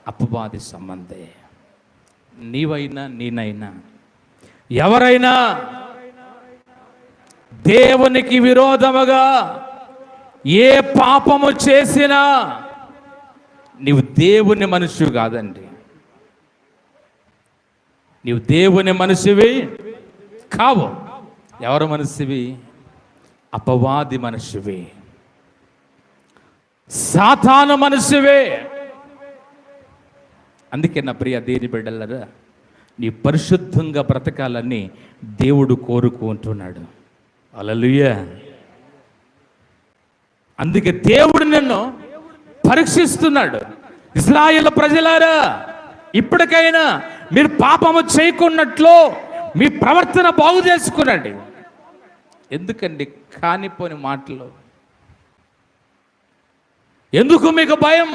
అపవాది సంబంధే. నీవైనా నేనైనా ఎవరైనా దేవునికి విరోధముగా ఏ పాపము చేసినా నీవు దేవుని మనిషి కాదండి. నీవు దేవుని మనిషివి కావు. ఎవరు మనిషివి? అపవాది మనిషివి, సాతాను మనిషివే. అందుకే నా ప్రియ దేవుని బిడ్డలారా, నీ పరిశుద్ధంగా బ్రతకాలని దేవుడు కోరుకుంటున్నాడు. హల్లెలూయా. అందుకే దేవుడు నిన్ను పరీక్షిస్తున్నాడు. ఇశ్రాయేలు ప్రజలారా, ఇప్పటికైనా మీరు పాపము చేయకున్నట్లు మీ ప్రవర్తన బాగు చేసుకునండి. ఎందుకండి కానిపోని మాటలు? ఎందుకు మీకు భయం?